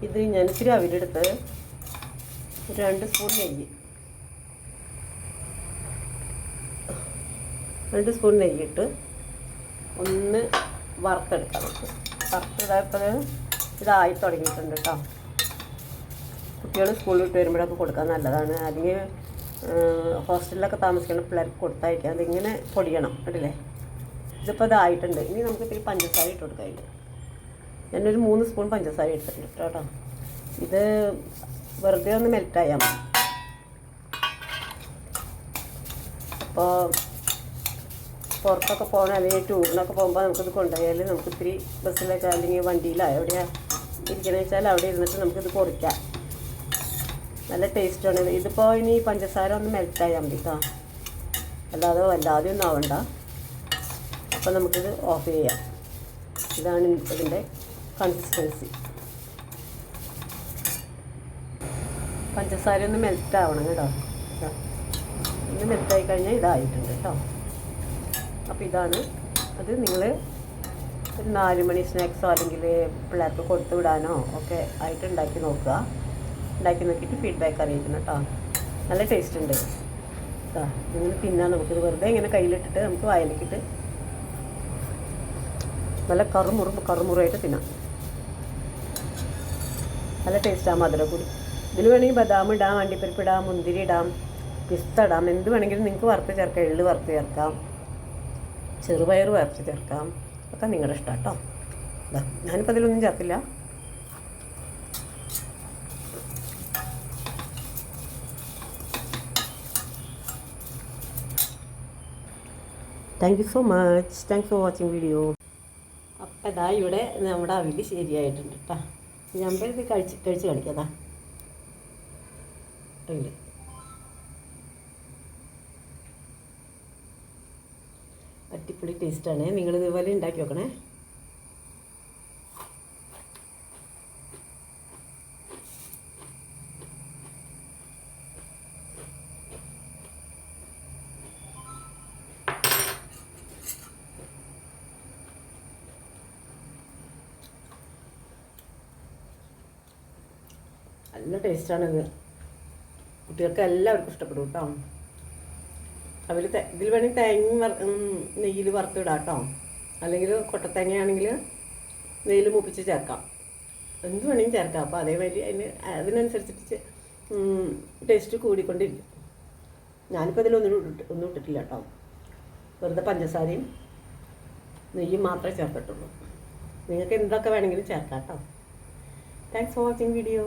ഇത് ഞാൻ ഇച്ചിരി അവിലെടുത്ത് 2 സ്പൂൺ നെയ്യ് 2 സ്പൂൺ നെയ്യിട്ട് ഒന്ന് വറുത്തെടുക്കാം. നമുക്ക് വറുത്തിടായപ്പോൾ ഇതായി തുടങ്ങിയിട്ടുണ്ട് കേട്ടോ. കുട്ടികൾ സ്കൂളിൽ വിട്ട് വരുമ്പോഴൊക്കെ കൊടുക്കാൻ നല്ലതാണ്. അല്ലെങ്കിൽ ഹോസ്റ്റലിലൊക്കെ താമസിക്കുന്ന പിള്ളേർക്ക് കൊടുത്തയക്കാം. അതിങ്ങനെ പൊടിയണം കണ്ടില്ലേ. ഇതിപ്പോൾ ഇതായിട്ടുണ്ട്. ഇനി നമുക്ക് ഇത്തിരി പഞ്ചസാര ഇട്ട് കൊടുക്കാം. അതിൽ ഞാനൊരു 3 സ്പൂൺ പഞ്ചസാര എടുത്തിട്ടുണ്ട് കേട്ടോ. ഇത് വെറുതെ ഒന്ന് മെൽറ്റായാൽ മതി. അപ്പോൾ പുറത്തൊക്കെ പോകണം അല്ലെങ്കിൽ ടൂറിനൊക്കെ പോകുമ്പോൾ നമുക്കിത് കൊണ്ടുപോയാൽ നമുക്ക് ഇത്തിരി ബസ്സിലൊക്കെ അല്ലെങ്കിൽ വണ്ടിയിലോ എവിടെയാണ് ഇരിക്കണമെന്ന് വെച്ചാൽ അവിടെ ഇരുന്നിട്ട് നമുക്കിത് കുറയ്ക്കാം. നല്ല ടേസ്റ്റാണ്. ഇതിപ്പോൾ ഇനി പഞ്ചസാര ഒന്ന് മെൽറ്റായാൽ മതി കേട്ടോ, അല്ലാതെ വല്ലാതെ ഒന്നും ആവണ്ട. അപ്പോൾ നമുക്കിത് ഓഫ് ചെയ്യാം. ഇതാണ് ഇതിൻ്റെ കൺസിസ്റ്റൻസി. പഞ്ചസാര ഒന്ന് മെൽറ്റ് ആവണം കേട്ടോ. ഇത് മെൽറ്റായി കഴിഞ്ഞാൽ ഇതായിട്ടുണ്ട് കേട്ടോ. അപ്പോൾ ഇതാണ് അത്. നിങ്ങൾ ഒരു 4 മണി സ്നാക്സോ അല്ലെങ്കിൽ പിള്ളേർക്ക് കൊടുത്തു വിടാനോ ഒക്കെ ആയിട്ട് ഉണ്ടാക്കി നോക്കുക. ഉണ്ടാക്കി നോക്കിയിട്ട് ഫീഡ്ബാക്ക് അറിയിക്കണം കേട്ടോ. നല്ല ടേസ്റ്റ് ഉണ്ട് കേട്ടോ. ഇങ്ങനെ തിന്നാൻ നമുക്കിത് വെറുതെ ഇങ്ങനെ കയ്യിലിട്ടിട്ട് നമുക്ക് വായിലേക്കിട്ട് നല്ല കറുമുറായിട്ട് തിന്നാം. നല്ല ടേസ്റ്റാണ്. മധുരം കൂടി ഇതിൽ വേണമെങ്കിൽ ബദാം ഇടാം, അണ്ടിപ്പരിപ്പ് ഇടാം, മുന്തിരി ഇടാം, പിസ്ത ഇടാം. എന്ത് വേണമെങ്കിലും നിങ്ങൾക്ക് വറുത്ത് ചേർക്കാം. എള്ള് വറുത്ത് ചേർക്കാം, ചെറുപയർ വറുത്ത് ചേർക്കാം. ഒക്കെ നിങ്ങളുടെ ഇഷ്ടം കേട്ടോ. ഞാനിപ്പോൾ അതിലൊന്നും ചേർക്കില്ല. Thank you so much. Thanks for watching video. അപ്പം ഇതാ ഇവിടെ നമ്മുടെ അവിൽ ശരിയായിട്ടുണ്ട് കേട്ടോ. ഞാൻ ഇത് കഴിച്ച് കളിക്കാം. അവിൽ അടിപൊളി ടേസ്റ്റാണ്. നിങ്ങൾ ഇതുപോലെ ഉണ്ടാക്കി നോക്കണേ. നല്ല ടേസ്റ്റാണിത്. കുട്ടികൾക്ക് എല്ലാവർക്കും ഇഷ്ടപ്പെടും കേട്ടോ. അതിൽ ഇതിൽ വേണമെങ്കിൽ തേങ്ങ നെയ്യിൽ വറുത്തിടാം കേട്ടോ. അല്ലെങ്കിൽ കൊട്ടത്തേങ്ങയാണെങ്കിൽ നെയ്യിൽ മൂപ്പിച്ച് ചേർക്കാം. എന്ത് വേണമെങ്കിൽ ചേർക്കാം. അപ്പോൾ അതേമാതിരി അതിനനുസരിച്ചിട്ട് ടേസ്റ്റ് കൂടിക്കൊണ്ടിരിക്കും. ഞാനിപ്പോൾ ഇതിലൊന്നും ഇട്ടിട്ടില്ല കേട്ടോ. വെറുതെ പഞ്ചസാരയും നെയ്യും മാത്രമേ ചേർത്തിട്ടുള്ളൂ. നിങ്ങൾക്ക് എന്തൊക്കെ വേണമെങ്കിലും ചേർക്കാം കേട്ടോ. Thanks for watching video.